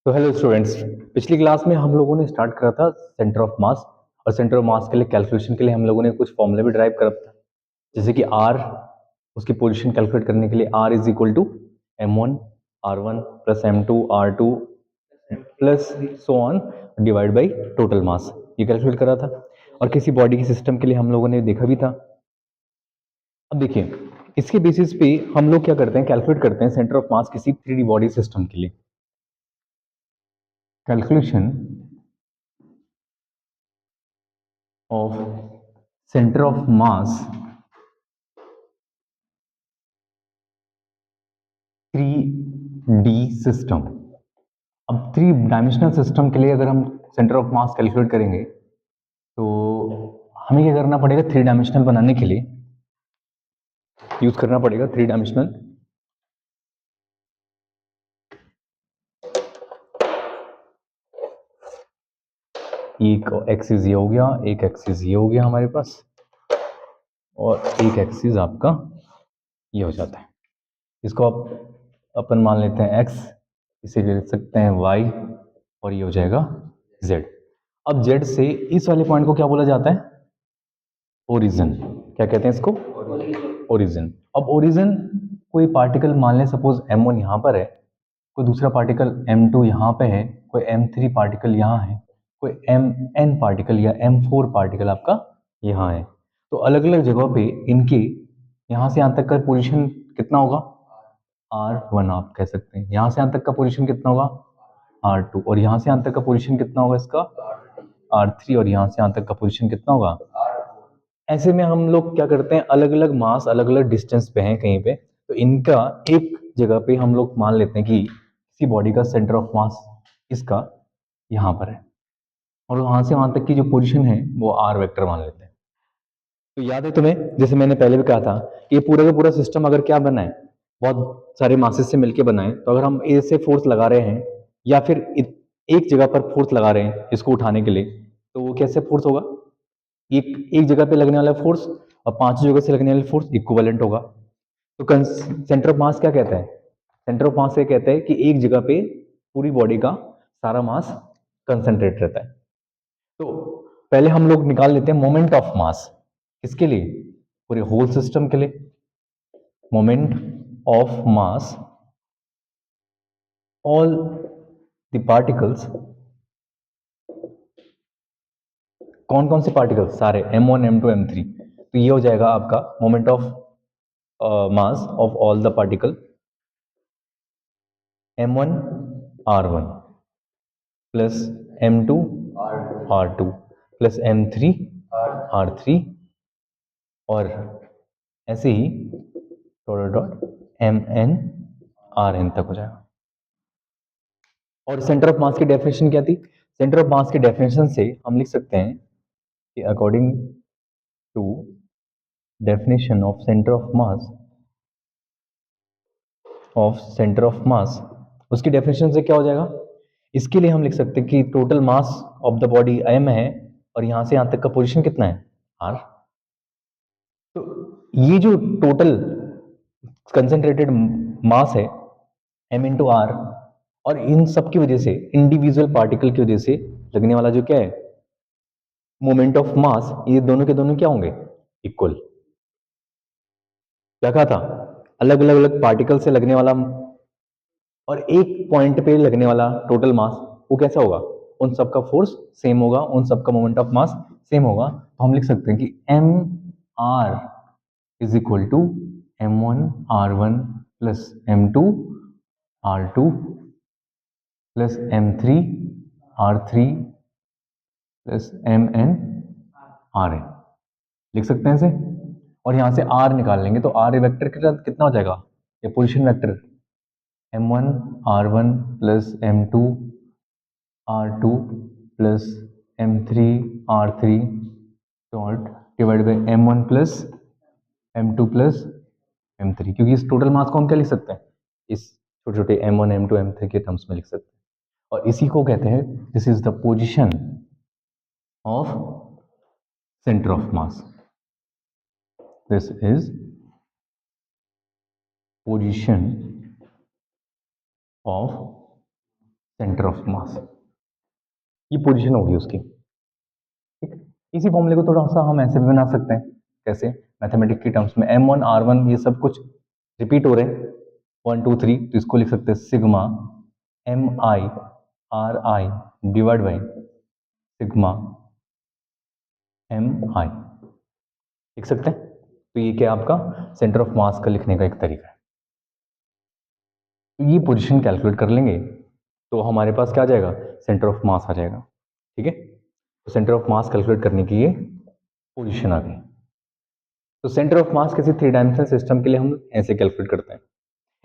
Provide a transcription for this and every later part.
तो hello students. पिछली class में हम लोगों ने स्टार्ट करा था सेंटर ऑफ मास। और सेंटर ऑफ मास के लिए कैलकुलेशन के लिए हम लोगों ने कुछ फॉर्मूले भी ड्राइव करा था, जैसे कि आर, उसकी पोजीशन कैलकुलेट करने के लिए R is equal to m1 r1 plus m2 r2 plus so on divide by total mass, ये कैलकुलेट करा था। और किसी बॉडी के सिस्टम के लिए हम लोगों ने देखा भी था। अब देखिए, इसके बेसिस पे हम लोग क्या करते हैं, कैलकुलेट करते हैं सेंटर ऑफ मास किसी 3D बॉडी सिस्टम के लिए। Calculation of center of mass 3D system. अब 3 डायमेंशनल सिस्टम के लिए अगर हम सेंटर ऑफ मास कैलकुलेट करेंगे तो हमें क्या करना पड़ेगा, 3 डायमेंशनल बनाने के लिए यूज करना पड़ेगा 3 डायमेंशनल। एक एक्सिस ये हो गया, एक एक्सिस ये हो गया हमारे पास, और एक एक्सिस आपका ये हो जाता है। इसको आप अपन मान लेते हैं x, इसे लिख सकते हैं y, और ये हो जाएगा z। अब z से इस वाले पॉइंट को क्या बोला जाता है, ओरिजिन। क्या कहते हैं इसको, ओरिजिन। अब ओरिजिन कोई पार्टिकल मान लें, सपोज m1 यहाँ पर है, कोई दूसरा पार्टिकल m2 यहाँ पे है, कोई m3 पार्टिकल यहाँ है, कोई mn पार्टिकल या m4 पार्टिकल आपका यहाँ है। तो अलग अलग जगहों पे इनके यहाँ से यहाँ तक का पोजीशन कितना होगा, R1 आप कह सकते हैं। यहाँ से यहाँ तक का पोजीशन कितना होगा, R2। और यहाँ से यहाँ तक का पोजीशन कितना होगा इसका, R3। और यहाँ से यहाँ तक का पोजीशन कितना होगा। ऐसे में हम लोग क्या करते हैं, अलग अलग मास अलग अलग डिस्टेंस पे हैं कहीं पे, तो इनका एक जगह पे हम लोग मान लेते हैं कि किसी बॉडी का सेंटर ऑफ मास इसका यहाँ पर है, और वहां से वहां तक की जो पोजीशन है वो आर वेक्टर मान लेते हैं। तो याद है तुम्हें, जैसे मैंने पहले भी कहा था, ये पूरा का पूरा सिस्टम अगर क्या बना है, बहुत सारे मासेस से मिलके बना है। तो अगर हम ए से फोर्स लगा रहे हैं या फिर एक जगह पर फोर्स लगा रहे हैं इसको उठाने के लिए, तो वो कैसे फोर्स होगा, एक जगह पे लगने वाला फोर्स और 5 जगह से लगने वाला फोर्स इक्विवेलेंट होगा। तो सेंटर ऑफ मास क्या कहता है, सेंटर ऑफ मास ये कहता है कि एक जगह पे पूरी बॉडी का सारा मास कंसंट्रेट रहता है। तो पहले हम लोग निकाल लेते हैं मोमेंट ऑफ मास, किसके लिए, पूरे होल सिस्टम के लिए। Moment of mass all the particles, कौन कौन से पार्टिकल्स, सारे m1 m2 m3। तो ये हो जाएगा आपका moment of mass of all the particle m1 r1 plus m2 r2 plus m3 r3, और ऐसे ही डॉट डॉट mn rn तक हो जाएगा। और सेंटर ऑफ मास की डेफिनेशन क्या थी, सेंटर ऑफ मास की डेफिनेशन से हम लिख सकते हैं कि according to definition of centre of mass, उसकी डेफिनेशन से क्या हो जाएगा, इसके लिए हम लिख सकते हैं कि total mass of the body m है, और यहां से यहां तक का पोजीशन कितना है, r। तो ये जो टोटल कंसेंट्रेटेड मास है m इंटू आर, और इन सब की वजह से, इंडिविजुअल पार्टिकल की वजह से लगने वाला जो क्या है मोमेंट ऑफ मास, ये दोनों के दोनों क्या होंगे, इक्वल। क्या कहा था, अलग अलग अलग पार्टिकल से लगने वाला और एक पॉइंट पे लगने वाला टोटल मास वो कैसा होगा, उन सबका फोर्स सेम होगा, उन सबका मोमेंट ऑफ मास सेम होगा। तो हम लिख सकते हैं कि M R is equal to m1 r1 plus m2 r2 plus m3 r3 plus mn rn, लिख सकते हैं इसे। और यहां से r निकाल लेंगे तो r वेक्टर कितना हो जाएगा, ये position vector m1 r1 plus m2 r2 plus m3 r3 dot divide by m1 plus m2 plus m3, क्योंकि इस टोटल मास को हम क्या लिख सकते हैं, इस छोटे छोटे m1 m2 m3 के टर्म्स में लिख सकते हैं। और इसी को कहते हैं, this is the position of centre of mass, this is position of centre of मास, ये पोजीशन होगी उसकी। ठीक, इसी फॉर्मूले को थोड़ा सा हम ऐसे भी बना सकते हैं, कैसे, मैथमेटिक्स की टर्म्स में m1 r1 ये सब कुछ रिपीट हो रहे हैं, 1 2 3, तो इसको लिख सकते हैं sigma M I R I divide by sigma M I, लिख सकते हैं। तो ये क्या आपका सेंटर ऑफ मास का लिखने का एक तरीका है। तो ये पोजीशन कैलकुलेट कर लेंगे तो हमारे पास क्या आ जाएगा, सेंटर ऑफ मास आ जाएगा। ठीक है, तो सेंटर ऑफ मास कैलकुलेट करने की ये पोजीशन आ गई। तो सेंटर ऑफ मास किसी 3 डायमेंशनल सिस्टम के लिए हम ऐसे कैलकुलेट करते हैं।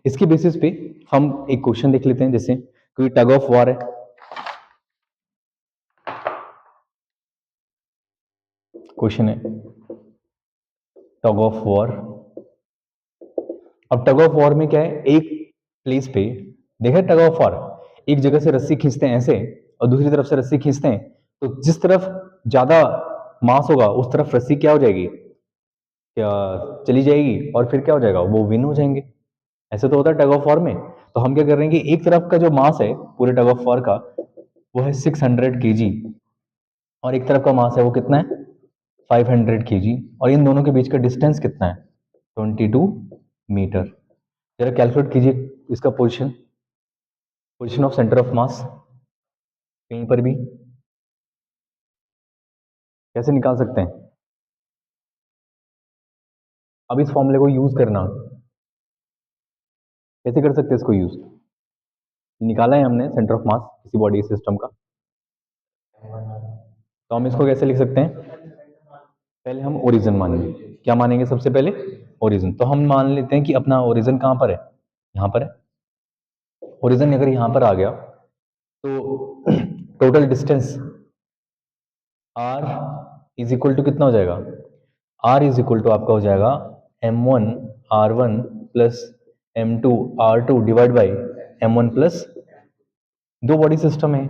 इसके बेसिस पे हम एक क्वेश्चन देख लेते हैं, जैसे कोई टग ऑफ वॉर है, क्वेश्चन है टग ऑफ वॉर। अब टग ऑफ वॉर में क्या है, एक प्लेस पे देखा, टग ऑफ वॉर एक जगह से रस्सी खींचते हैं ऐसे और दूसरी तरफ से रस्सी खींचते हैं, तो जिस तरफ ज्यादा मास होगा उस तरफ रस्सी क्या हो जाएगी, क्या चली जाएगी, और फिर क्या हो जाएगा, वो विन हो जाएंगे। ऐसे तो होता है टग ऑफ वॉर में। तो हम क्या कर रहे हैं कि एक तरफ का जो मास है पूरे टग ऑफ वॉर का वो है 600 kg, और एक तरफ का मास है वो कितना है 500 kg, और इन दोनों के बीच का डिस्टेंस कितना है 22 मीटर। जरा कैलकुलेट कीजिए इसका position, position of centre of मास कहीं पर भी कैसे निकाल सकते हैं। अब इस फॉर्मूले को यूज करना, कैसे कर सकते हैं इसको यूज, निकाला है हमने सेंटर ऑफ मास किसी बॉडी सिस्टम का, तो हम इसको कैसे लिख सकते हैं, पहले हम ओरिजिन मानेंगे। क्या मानेंगे सबसे पहले, ओरिजिन। तो हम मान लेते हैं कि अपना ओरिजिन कहां पर है, यहां पर है। ओरिजिन अगर यहां पर आ गया तो total distance r is equal to कितना हो जाएगा, r इज इक्वल टू आपका हो जाएगा m1 r1 plus m2 r2 divide by m1 plus, दो बॉडी सिस्टम है।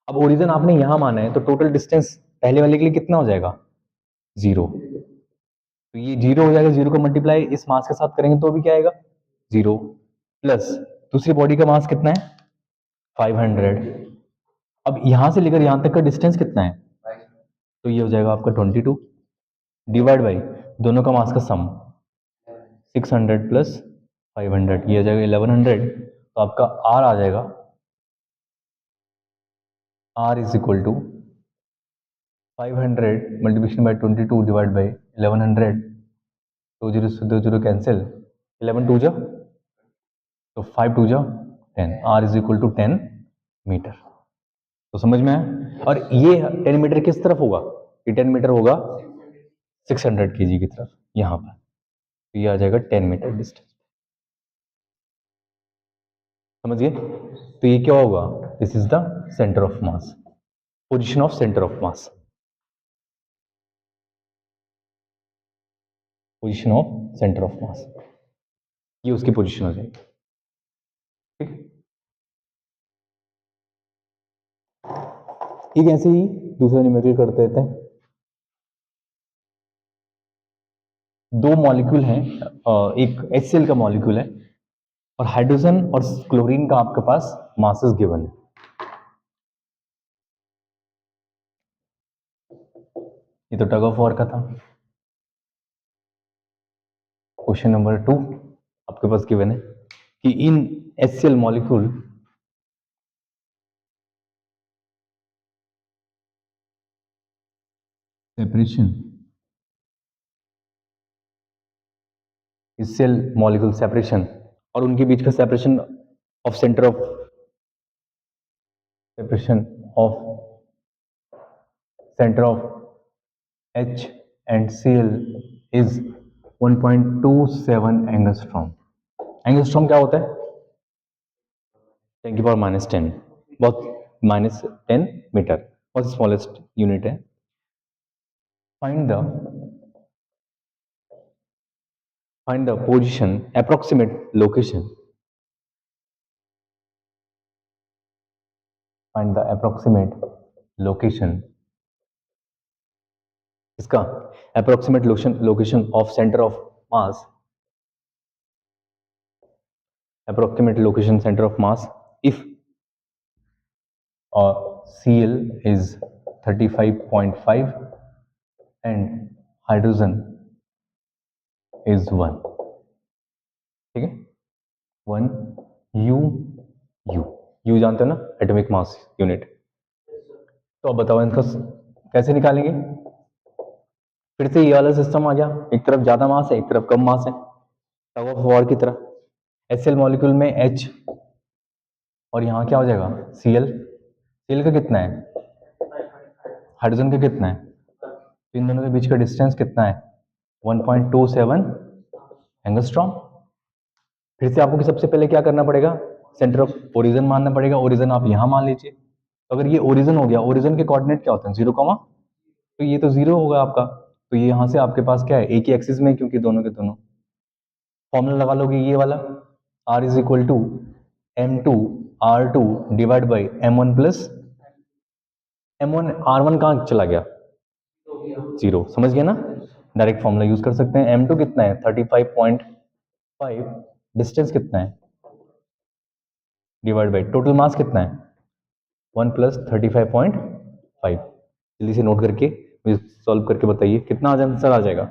अब ओरिजिन आपने यहां माना है तो टोटल डिस्टेंस पहले वाले के लिए कितना हो जाएगा, 0। तो ये 0 हो जाएगा, 0 का मल्टीप्लाई इस मास के साथ करेंगे तो भी क्या आएगा 0, प्लस दूसरी बॉडी का मास कितना है 500। अब यहां से लेकर यहां तक का डिस्टेंस कितना है, तो ये हो जाएगा आपका 22 डिवाइड बाई दोनों का मास का सम 600 प्लस 500, ये हो जाएगा 1100। तो आपका आर आ जाएगा, R is equal to 500 multiplication by 22 divide by 1100, 2 0 से 2 0 कैंसिल, 11 2 जा, तो 5 2 जा 10, R is equal to 10 metre. तो समझ में आया। और ये 10 मीटर किस तरफ होगा, ये 10 मीटर होगा 600 kg की तरफ यहां पर, तो ये आ जाएगा 10 मीटर डिस्टेंस। समझिए, तो ये क्या होगा, this is the centre of mass, position of centre of mass, position of centre of मास, ये उसकी पोजीशन हो जाएगी। ठीक, ठीक ऐसे ही दूसरा न्यूमेरिकल करते रहते हैं। दो मॉलिक्यूल हैं, एक HCl का मॉलिक्यूल है और हाइड्रोजन और क्लोरीन का आपके पास मासेस गिवन है। ये तो टग ऑफ वॉर का था। क्वेश्चन नंबर 2 आपके पास गिवन है कि इन HCl molecule separation, HCl molecule separation और उनके बीच का separation of centre of, separation of centre of H and Cl is 1.27 angstrom. Angstrom क्या होता है, 10 की पावर -10, बहुत -10 मीटर, बहुत स्मॉलेस्ट यूनिट है। Find the position, approximate location, find the approximate location, इसका approximate location of centre of mass, approximate location center of mass if और Cl is 35.5 and hydrogen is 1. ठीक है, 1 U U U जानते हो ना, atomic mass unit. तो अब बताओ इनका कैसे निकालेंगे। फिर से ये वाला सिस्टम आ गया, एक तरफ ज्यादा मास है एक तरफ कम मास है, टग ऑफ वॉर की तरह। HCl मॉलिक्यूल में H और यहाँ क्या हो जाएगा Cl। Cl का कितना है, हाइड्रोजन का कितना है, तो इन दोनों के बीच का डिस्टेंस कितना है 1.27 एंगस्ट्रॉम। फिर से आपको सबसे पहले क्या करना पड़ेगा, सेंटर ऑफ ओरिजिन मानना पड़ेगा। ओरिजिन आप यहाँ मान लीजिए, तो अगर ये ओरिजिन हो गया, ओरिजिन के कोऑर्डिनेट क्या होते हैं 0, तो ये तो 0 होगा आपका। तो ये यहाँ से आपके पास क्या है, एक ही एक्सिस में, क्योंकि दोनों के दोनों। फॉर्मूला लगा लोगे ये वाला, R is equal to M2R2 divide by M1 plus M1। R1 कहाँ चला गया 0, समझ गया ना, डायरेक्ट फॉर्मूला यूज कर सकते हैं। M2 कितना है 35.5, डिस्टेंस कितना है डिवाइड बाई टोटल मास कितना है 1 प्लस 35.5। जल्दी से नोट करके मुझे सॉल्व करके बताइए कितना आंसर आ जाएगा।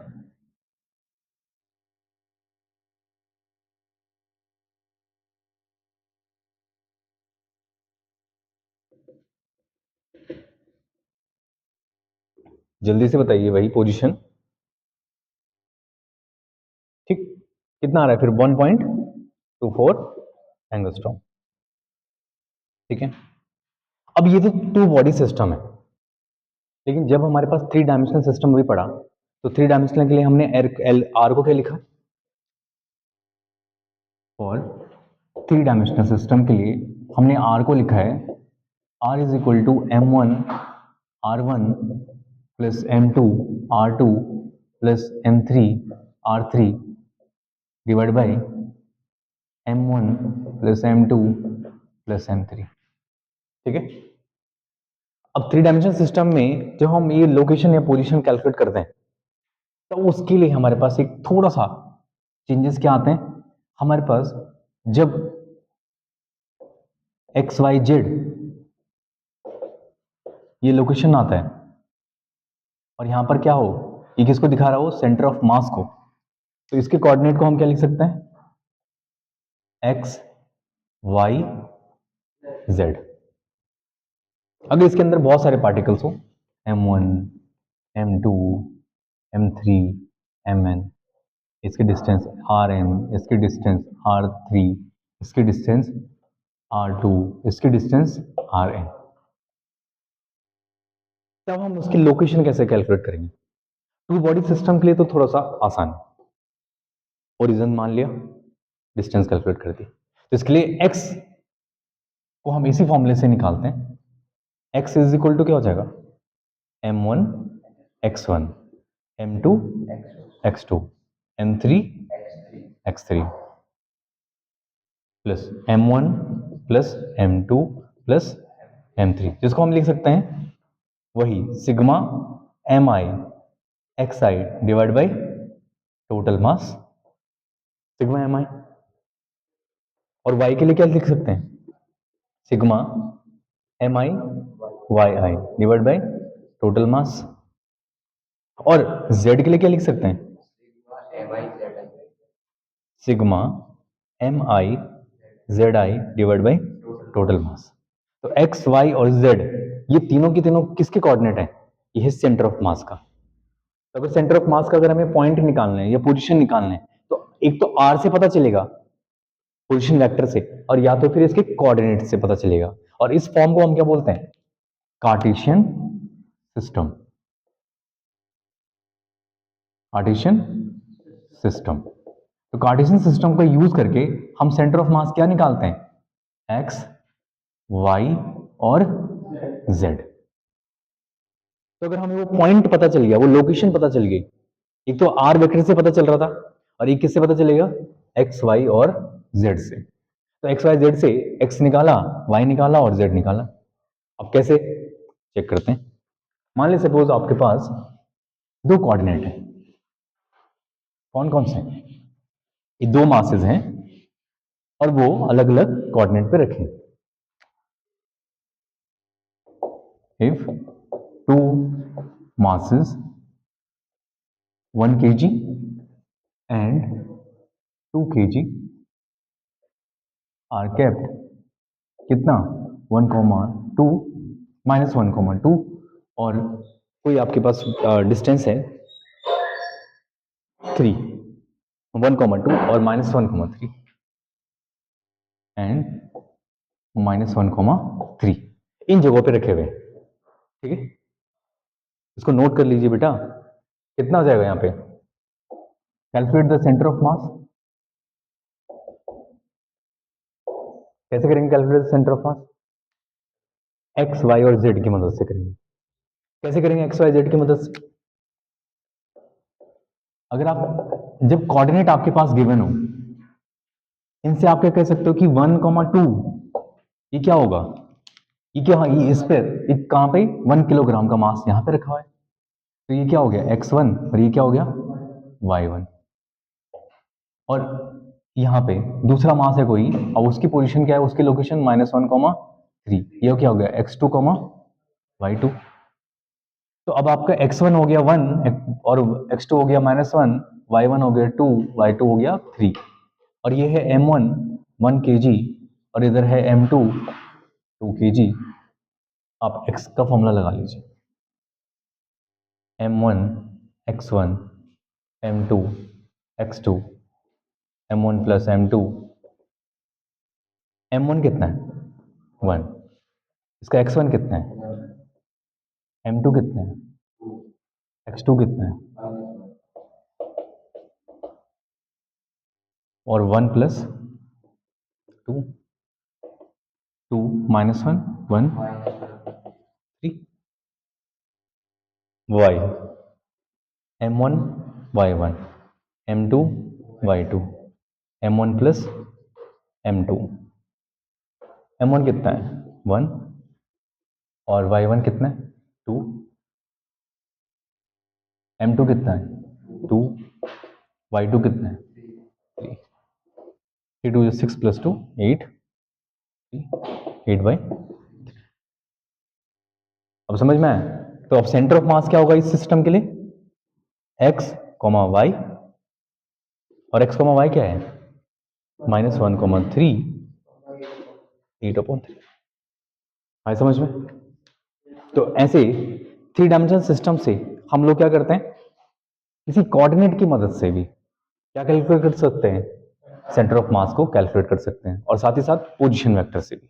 जल्दी से बताइए, वही पोजीशन। ठीक, कितना आ रहा है फिर 1.24 एंगस्ट्रॉम। ठीक है, अब ये तो टू बॉडी सिस्टम है, लेकिन जब हमारे पास 3 डायमेंशनल सिस्टम भी पड़ा, तो 3 डायमेंशनल के लिए हमने आर को क्या लिखा, और 3 डायमेंशनल सिस्टम के लिए हमने आर को लिखा है R is equal to M1 R1 plus M2 R2 plus M3 R3 divide by M1 plus M2 plus M3। ठीक है, अब 3 डायमेंशनल सिस्टम में जब हम ये लोकेशन या पोजीशन कैलकुलेट करते हैं, तो उसके लिए हमारे पास एक थोड़ा सा चेंजेस क्या आते हैं। हमारे पास जब XYZ ये लोकेशन आता है, और यहां पर क्या हो, ये किसको दिखा रहा हो, सेंटर ऑफ मास को, तो इसके कोऑर्डिनेट को हम क्या लिख सकते हैं X Y Z। अगर इसके अंदर बहुत सारे पार्टिकल्स हो M1 M2 M3 Mn, इसकी डिस्टेंस Rm, इसकी डिस्टेंस R3, इसकी डिस्टेंस R2, इसकी डिस्टेंस Rn, तब हम उसकी लोकेशन कैसे कैलकुलेट करेंगे। टू बॉडी सिस्टम के लिए तो थोड़ा सा आसान है, ओरिजिन मान लिया, डिस्टेंस कैलकुलेट कर दी, तो इसके लिए x को हम इसी फॉर्मूले से निकालते हैं। x इज इक्वल टू क्या हो जाएगा M1 x1 M2 x2 M3 x3 plus M1 plus M2 plus M3, जिसको हम लिख सकते हैं वही sigma Mi xi divide by total mass sigma Mi, और y के लिए क्या लिख सकते हैं sigma Mi yi divide by total मास, और z के लिए क्या लिख सकते हैं sigma Mi zi divide by total मास। तो x y और z ये तीनों की तीनों किसके कोऑर्डिनेट है, ये है सेंटर ऑफ मास का। तो अगर सेंटर ऑफ मास का अगर हमें पॉइंट निकालना है या पोजीशन निकालना है, तो एक तो r से पता चलेगा पोजीशन वेक्टर से, और या तो फिर इसके कोऑर्डिनेट से पता चलेगा, और इस फॉर्म को हम क्या बोलते हैं कार्टेशियन सिस्टम। कार्टेशियन सिस्टम, तो कार्टेशियन सिस्टम का यूज करके हम सेंटर ऑफ मास क्या निकालते हैं x y और z। तो अगर हमें वो पॉइंट पता चल गया, वो लोकेशन पता चल गई, एक तो r वेक्टर से पता चल रहा था, और एक किससे पता चलेगा x y और z से। तो x y z से x निकाला, y निकाला और z निकाला। अब कैसे चेक करते हैं, मान ली सपोज आपके पास 2 कोऑर्डिनेट है, कौन कौन से, ये 2 मासेस हैं और वो अलग अलग कोऑर्डिनेट पे रखे। if two masses 1 kg and 2 kg are kept कितना 1,2 माइनस 1,2 और कोई आपके पास डिस्टेंस है 3 1,2 और माइनस 1,3 एंड माइनस 1,3 इन जगहों पे रखे हुए, ठीक है। इसको नोट कर लीजिए बेटा, कितना हो जाएगा यहाँ पे, calculate the centre of mass. कैसे करेंगे calculate the centre of mass? X Y और जेड की मदद से करेंगे। कैसे करेंगे एक्स वाई जेड की मदद से? अगर आप जब कोऑर्डिनेट आपके पास गिवन हो, इनसे आप क्या कह सकते हो कि 1,2 ये क्या होगा, ये क्या, ये इस पे कहां पे 1 किलोग्राम का मास यहां पे रखा हुआ है, तो ये क्या हो गया x1 और ये क्या हो गया y1। और यहाँ पे दूसरा मास है कोई, और उसकी पोजीशन क्या है, उसकी लोकेशन -1,3, ये क्या हो गया x2, y2। तो अब आपका x1 हो गया 1 और x2 हो गया -1, y1 हो गया 2, y2 हो गया 3, और ये है m1 1 kg और इधर है m2 2 kg। आप x का फॉर्मूला लगा लीजिए, m1 x1 m2 x2 m1 plus m2, m1 कितना है 1, इसका x1 कितना है, m2 कितना है, x2 कितना है, और 1 plus 2 2 minus 1 1 3 y m1 y1 m2 y2 m1 plus m2, m1 कितना है 1 और y1 कितना है 2, m2 कितना है 2, y2 कितना है 3, 3 2 6 प्लस 2 8, 8 बाई। अब समझ में आया? तो अब सेंटर ऑफ मास क्या होगा इस सिस्टम के लिए, x, y, और x, y क्या है -1,3 8/3। आए समझ में? तो ऐसे 3 डायमेंशनल सिस्टम से हम लोग क्या करते हैं, किसी कोऑर्डिनेट की मदद से भी क्या कैलकुलेट कर सकते हैं, सेंटर ऑफ मास को कैलकुलेट कर सकते हैं, और साथ ही साथ पोजीशन वेक्टर से भी।